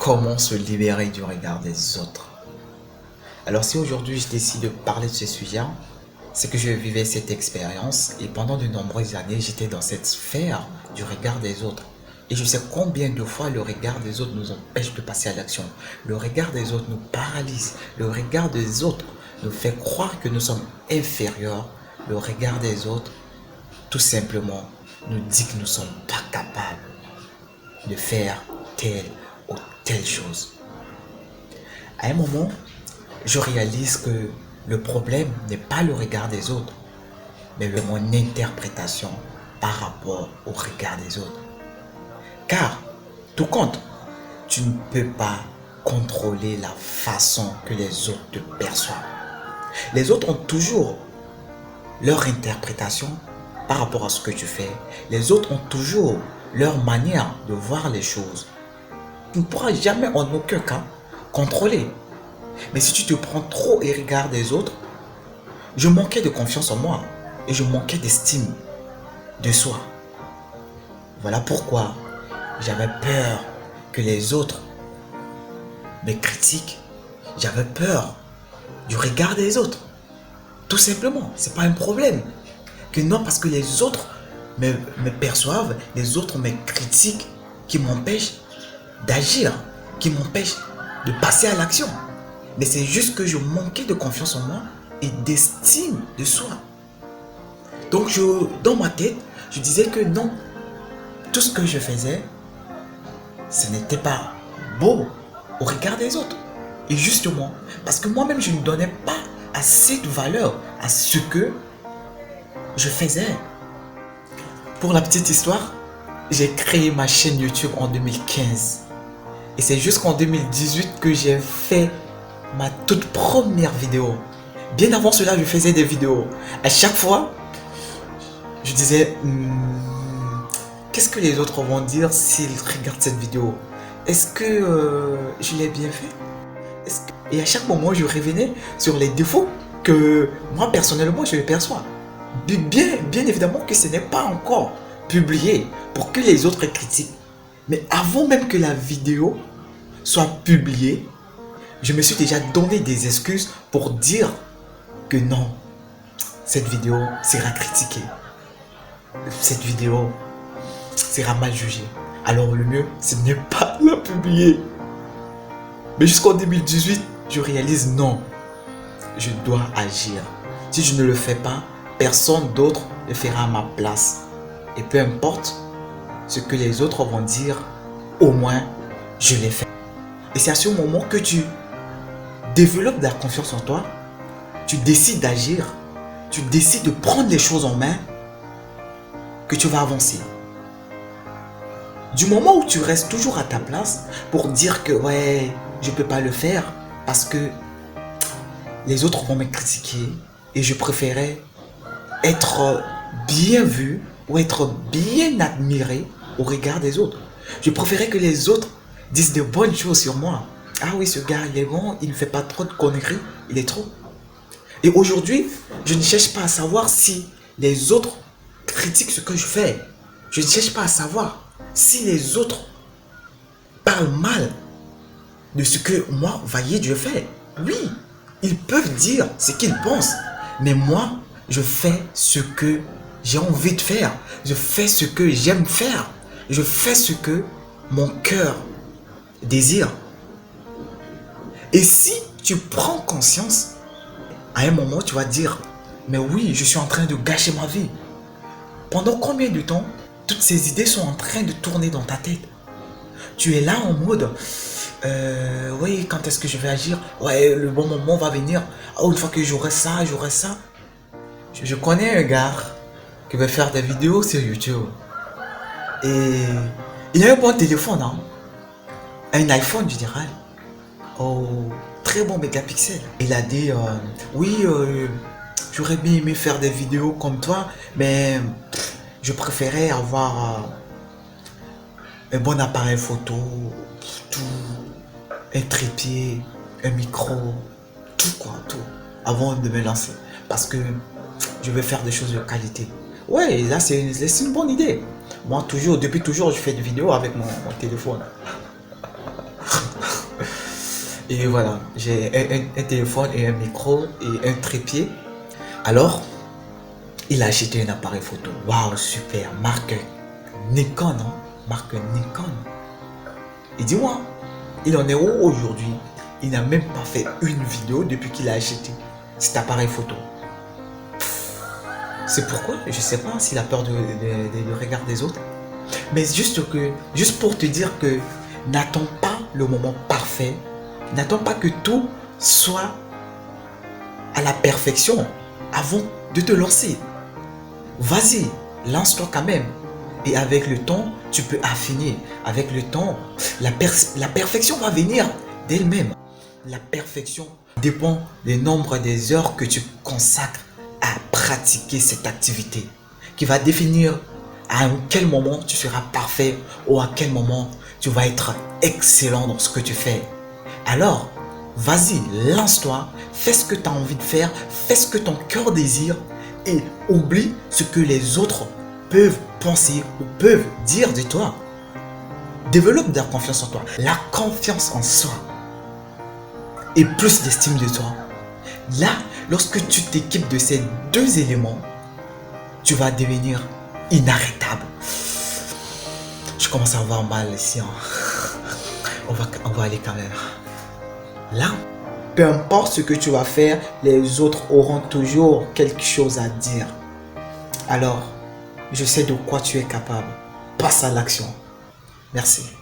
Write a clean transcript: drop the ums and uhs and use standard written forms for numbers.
Comment se libérer du regard des autres? Alors si aujourd'hui je décide de parler de ce sujet, c'est que je vivais cette expérience et pendant de nombreuses années, j'étais dans cette sphère du regard des autres. Et je sais combien de fois le regard des autres nous empêche de passer à l'action. Le regard des autres nous paralyse. Le regard des autres nous fait croire que nous sommes inférieurs. Le regard des autres, tout simplement, nous dit que nous ne sommes pas capables de faire telle ou telle chose. À un moment, je réalise que le problème n'est pas le regard des autres, mais mon interprétation par rapport au regard des autres. Car, tout compte, tu ne peux pas contrôler la façon que les autres te perçoivent. Les autres ont toujours leur interprétation par rapport à ce que tu fais. Les autres ont toujours leur manière de voir les choses. Tu ne pourras jamais en aucun cas contrôler. Mais si tu te prends trop au regard des autres, je manquais de confiance en moi et je manquais d'estime de soi. Voilà pourquoi j'avais peur que les autres me critiquent. J'avais peur du regard des autres. Tout simplement, c'est pas un problème. Que non, parce que les autres me perçoivent, les autres me critiquent, qui m'empêchent d'agir, qui m'empêchent de passer à l'action. Mais c'est juste que je manquais de confiance en moi et d'estime de soi. Donc dans ma tête, je disais que non, tout ce que je faisais, ce n'était pas beau au regard des autres. Et justement, parce que moi-même, je ne donnais pas assez de valeur à ce que je faisais. Pour la petite histoire, j'ai créé ma chaîne YouTube en 2015. Et c'est jusqu'en 2018 que j'ai fait ma toute première vidéo. Bien avant cela, je faisais des vidéos. À chaque fois, je disais, qu'est-ce que les autres vont dire s'ils regardent cette vidéo? Est-ce que je l'ai bien fait? Et à chaque moment, je revenais sur les défauts que moi, personnellement, je perçois. Bien évidemment que ce n'est pas encore publié pour que les autres critiquent. Mais avant même que la vidéo soit publiée, je me suis déjà donné des excuses pour dire que non, cette vidéo sera critiquée. Cette vidéo sera mal jugée. Alors le mieux, c'est de ne pas la publier. Mais jusqu'en 2018, je réalise non, je dois agir. Si je ne le fais pas, personne d'autre le fera à ma place. Et peu importe ce que les autres vont dire, au moins je l'ai fait. Et c'est à ce moment que tu développes de la confiance en toi, tu décides d'agir, tu décides de prendre les choses en main, que tu vas avancer. Du moment où tu restes toujours à ta place pour dire que ouais, je ne peux pas le faire parce que les autres vont me critiquer et je préférais être bien vu ou être bien admiré au regard des autres. Je préférais que les autres disent de bonnes choses sur moi. Ah oui, ce gars, il est bon, il ne fait pas trop de conneries, il est trop. Et aujourd'hui, je ne cherche pas à savoir si les autres critiquent ce que je fais. Je ne cherche pas à savoir si les autres parlent mal de ce que moi, voyez, je fais. Oui, ils peuvent dire ce qu'ils pensent, mais moi, je fais ce que j'ai envie de faire. Je fais ce que j'aime faire. Je fais ce que mon cœur désire. Et si tu prends conscience, à un moment, tu vas dire, mais oui, je suis en train de gâcher ma vie. Pendant combien de temps toutes ces idées sont en train de tourner dans ta tête? Tu es là en mode, oui, quand est-ce que je vais agir? Ouais, le bon moment va venir. Oh, une fois que j'aurai ça, j'aurai ça. Je connais un gars qui veut faire des vidéos sur YouTube. Et il a un bon téléphone, hein? Un iPhone, je dirais. Oh, très bon mégapixel. Il a dit, oui, j'aurais bien aimé faire des vidéos comme toi, mais je préférais avoir un bon appareil photo, tout, un trépied, un micro, tout quoi, tout, avant de me lancer. Parce que je veux faire des choses de qualité. Ouais, là c'est une bonne idée. Moi toujours, depuis toujours, je fais des vidéos avec mon téléphone. Et voilà, j'ai un téléphone et un micro et un trépied. Alors, il a acheté un appareil photo. Waouh, super, marque Nikon, hein? Marque Nikon. Et dis-moi, il en est où aujourd'hui? Il n'a même pas fait une vidéo depuis qu'il a acheté cet appareil photo. C'est pourquoi, je sais pas s'il a peur du regard des autres. Mais juste pour te dire que n'attends pas le moment parfait. N'attends pas que tout soit à la perfection avant de te lancer. Vas-y, lance-toi quand même. Et avec le temps, tu peux affiner. Avec le temps, la perfection va venir d'elle-même. La perfection dépend du nombre des heures que tu consacres à pratiquer cette activité, qui va définir à quel moment tu seras parfait ou à quel moment tu vas être excellent dans ce que tu fais. Alors, vas-y, lance-toi, fais ce que tu as envie de faire, fais ce que ton cœur désire et oublie ce que les autres peuvent penser ou peuvent dire de toi. Développe de la confiance en toi. La confiance en soi et plus d'estime de toi. Là, lorsque tu t'équipes de ces deux éléments, tu vas devenir inarrêtable. Je commence à avoir mal ici. On va aller quand même. Là, peu importe ce que tu vas faire, les autres auront toujours quelque chose à dire. Alors, je sais de quoi tu es capable. Passe à l'action. Merci.